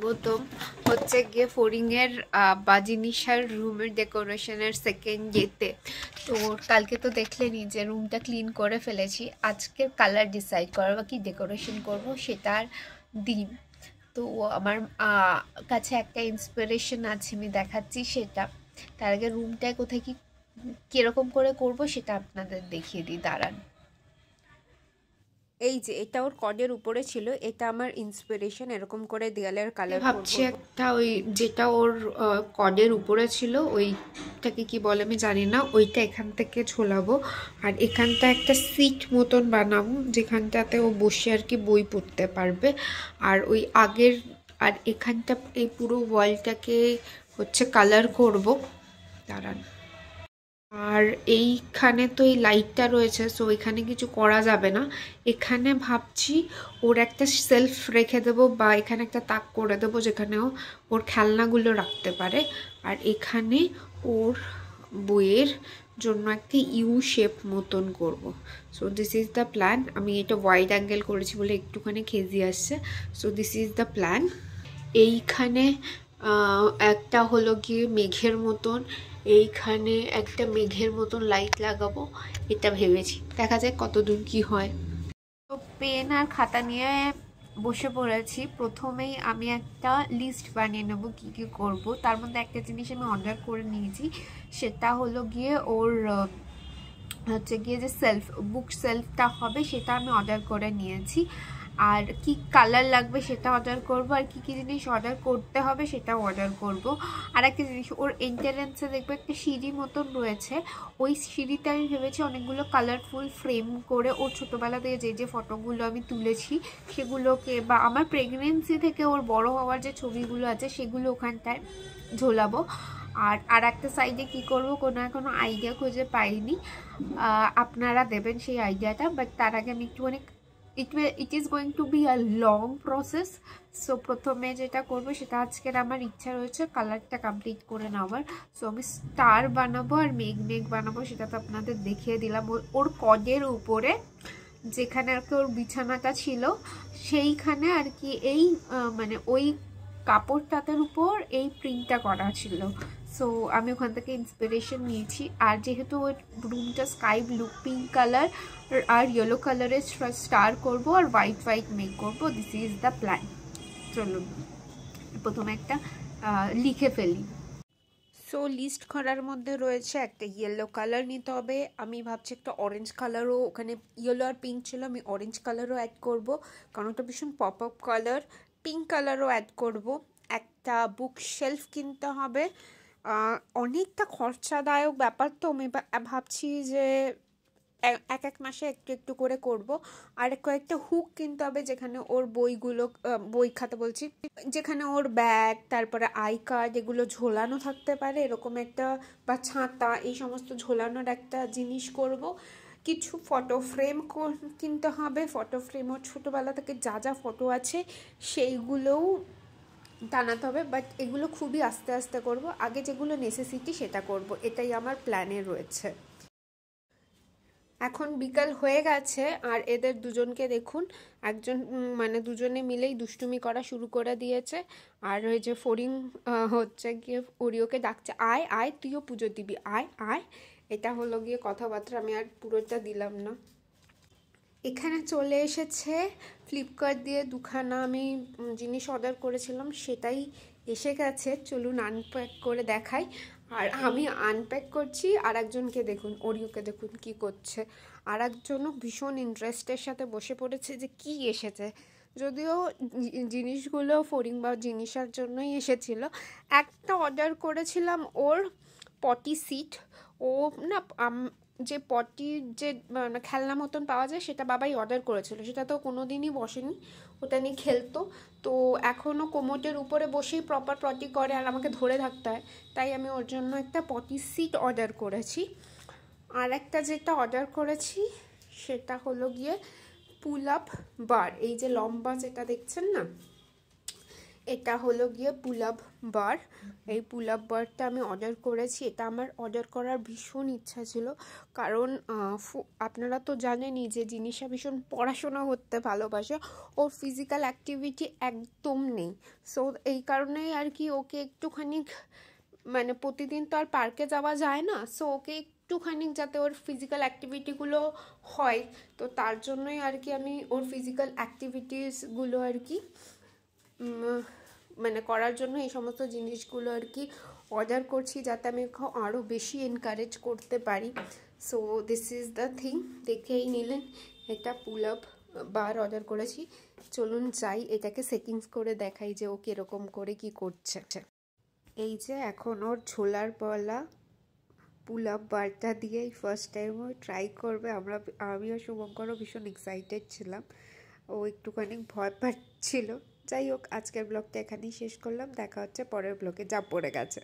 গৌতম হচ্ছে গিয়ে ফড়িং এর বা জিনিসার রুমের ডেকোরেশনের সেকেন্ড ডেতে। তো কালকে তো দেখলেনি যে রুমটা ক্লিন করে ফেলেছি, আজকে কালার ডিসাইড করা বা কি ডেকোরেশন করব সেটার দিন। তো আমার কাছে একটা ইন্সপিরেশন আছে, আমি দেখাচ্ছি সেটা। তার আগে রুমটায় কোথায় কি কিরকম করে করব সেটা আপনাদের দেখিয়ে দিই, দাঁড়ান। এই যে এটা ওর কডের উপরে ছিল, এটা আমার ইন্সপিরেশন, এরকম করে দেয়ালের কালার ভাবছি একটা ওই যেটা ওর কডের উপরে ছিল ওইটাকে কি বলে আমি জানি না, ওইটা এখান থেকে ঝোলাবো। আর এখানটা একটা সিট মতন বানাবো যেখানটাতে ও বসে আর কি বই পড়তে পারবে। আর ওই আগের আর এখানটা এই পুরো ওয়ালটাকে হচ্ছে কালার করব, দাঁড়ান। আর এইখানে তো এই লাইটটা রয়েছে, সো এখানে কিছু করা যাবে না। এখানে ভাবছি ওর একটা সেলফ রেখে দেবো বা এখানে একটা তাক করে দেবো যেখানেও ওর খেলনাগুলো রাখতে পারে। আর এখানে ওর বইয়ের জন্য একটা ইউ শেপ মতন করব। So this is the plan. আমি এটা ওয়াইড অ্যাঙ্গেল করেছি বলে একটুখানি খেজি আসছে। So this is the plan. এইখানে একটা হলো গিয়ে মেঘের মতন, এইখানে একটা মেঘের মতন লাইট লাগাবো, এটা ভেবেছি, দেখা যাক কতদূর কি হয়। তো পেন আর খাতা নিয়ে বসে পড়েছি। প্রথমেই আমি একটা লিস্ট বানিয়ে নেব কি কি করব। তার মধ্যে একটা জিনিস আমি অর্ডার করে নিয়েছি, সেটা হলো গিয়ে ওর হচ্ছে গিয়ে যে বুক সেলফটা হবে সেটা আমি অর্ডার করে নিয়েছি। আর কি কালার লাগবে সেটা অর্ডার করব, আর কি কি জিনিস অর্ডার করতে হবে সেটাও অর্ডার করব। আর একটা জিনিস, ওর এন্ট্রান্সে দেখবে একটা সিঁড়ি মতন রয়েছে, ওই সিঁড়িতে আমি ভেবেছি অনেকগুলো কালারফুল ফ্রেম করে ওর ছোটোবেলা থেকে যে যে ফটোগুলো আমি তুলেছি সেগুলোকে, বা আমার প্রেগনেন্সি থেকে ওর বড় হওয়ার যে ছবিগুলো আছে সেগুলো ওখানটায় ঝোলাবো। আর একটা সাইডে কি করব কোনো আইডিয়া খুঁজে পাইনি, আপনারা দেবেন সেই আইডিয়াটা। বাট তার আগে আমি একটুখানি it is going to be a long process. So প্রথমে যেটা করবো সেটা, আজকের আমার ইচ্ছা রয়েছে কালারটা কমপ্লিট করে নেওয়ার। সো আমি স্টার বানাবো আর মেঘ বানাবো, সেটা তো আপনাদের দেখিয়ে দিলাম। ওর কডের উপরে যেখানে আর কি ওর বিছানাটা ছিল সেইখানে আর কি এই মানে ওই কাপড়টাতের উপর এই প্রিন্টটা করা ছিল। সো আমি ওখান থেকে ইন্সপিরেশন নিয়েছি। আর যেহেতু ওই রুমটা স্কাই ব্লু, পিঙ্ক কালার আর ইয়েলো কালারের স্টার করব আর হোয়াইট মেক করব। This is the plan. চলুন প্রথমে একটা লিখে ফেলি। সো লিস্ট করার মধ্যে রয়েছে একটা ইয়েলো কালার নিতে হবে, আমি ভাবছি একটা অরেঞ্জ কালারও, ওখানে ইয়েলো আর পিঙ্ক ছিল, আমি অরেঞ্জ কালারও অ্যাড করব কারণ ওটা ভীষণ পপ আপ কালার। পিঙ্ক কালারও অ্যাড করব। একটা বুক শেলফ কিনতে হবে, অনেকটা খরচাদায়ক ব্যাপার, তো আমি ভাবছি যে এক এক মাসে একটু একটু করে করব। আর কয়েকটা হুক কিনতে হবে যেখানে ওর বইগুলো, বই খাতা বলছি, যেখানে ওর ব্যাগ তারপরে আই কার্ড এগুলো ঝোলানো থাকতে পারে এরকম একটা, বা ছাতা, এই সমস্ত ঝোলানোর একটা জিনিস করব। কিছু ফটো ফ্রেম কিনতে হবে, ফটো ফ্রেম ওর ছোটোবেলা থেকে যা যা ফটো আছে সেইগুলোও টানাতে হবে। বাট এগুলো খুবই আস্তে আস্তে করব, আগে যেগুলো নেসেসিটি সেটা করব, এটাই আমার প্ল্যানে রয়েছে। এখন বিকাল হয়ে গেছে আর এদের দুজনকে দেখুন, একজন মানে দুজনে মিলেই দুষ্টুমি করা শুরু করে দিয়েছে। আর ওই যে ফড়িং হচ্ছে গিয়ে ওরিওকে ডাকছে, আয় আয় তুইও পুজো দিবি, আয় আয়। এটা হলো গিয়ে কথাবার্তা, আমি আর পুরোটা দিলাম না। এখানে চলে এসেছে ফ্লিপকার্ট দিয়ে দুখানা আমি জিনিস অর্ডার করেছিলাম, সেটাই এসে গেছে। চলুন আনপ্যাক করে দেখাই। আর আমি আনপ্যাক করছি, আর একজনকে দেখুন, ওরিওকে দেখুন কি করছে। আর একজনও ভীষণ ইন্টারেস্টের সাথে বসে পড়েছে যে কি এসেছে, যদিও জিনিসগুলো ফড়িং বা জিনিসের জন্যই এসেছিল। একটা অর্ডার করেছিলাম ওর পটি সিট, ও না যে পটির যে খেলনা মতন পাওয়া যায় সেটা বাবাই অর্ডার করেছিল, সেটা তো কোনো দিনই বসেনি, ওটা নিয়ে খেলতো। তো এখনও কোমোটের উপরে বসেই প্রপার পটি করে আর আমাকে ধরে থাকতে হয়, তাই আমি ওর জন্য একটা পটি সিট অর্ডার করেছি। আর একটা যেটা অর্ডার করেছি সেটা হলো গিয়ে পুল আপ বার, এই যে লম্বা যেটা দেখছেন না, এটা হলো গিয়ে পুলাভ বার। এই পুলাভ বারটা আমি অর্ডার করেছি। এটা আমার অর্ডার করার ভীষণ ইচ্ছা ছিল, কারণ আপনারা তো জানেনই যে জিনিসটা ভীষণ পড়াশোনা করতে ভালোবাসে, ওর ফিজিক্যাল অ্যাক্টিভিটি একদম নেই। সো এই কারণেই আর কি ওকে একটুখানি, মানে প্রতিদিন তো আর পার্কে যাওয়া যায় না, সো ওকে একটুখানি যাতে ওর ফিজিক্যাল অ্যাক্টিভিটিগুলো হয়, তো তার জন্যই আর কি আমি ওর ফিজিক্যাল অ্যাক্টিভিটিসগুলো আর কি মানে করার জন্য এই সমস্ত জিনিসগুলো আর কি অর্ডার করছি, যাতে আমি আরও বেশি এনকারেজ করতে পারি। So this is the thing, দেখেই নিলেন এটা পুলাভ বার অর্ডার করেছি। চলুন যাই, এটাকে সেটিংস করে দেখাই যে ও কীরকম করে কি করছে। এই যে এখন ওর ছোলার বলা পুলাভ বারটা দিয়েই ফার্স্ট টাইম ও ট্রাই করবে। আমিও শুভঙ্করও ভীষণ এক্সাইটেড ছিলাম, ও একটুখানি ভয় পাচ্ছিল। যাই হোক, আজকের ব্লগটা এখানেই শেষ করলাম, দেখা হচ্ছে পরের ব্লগে, যা পড়ে গেছে।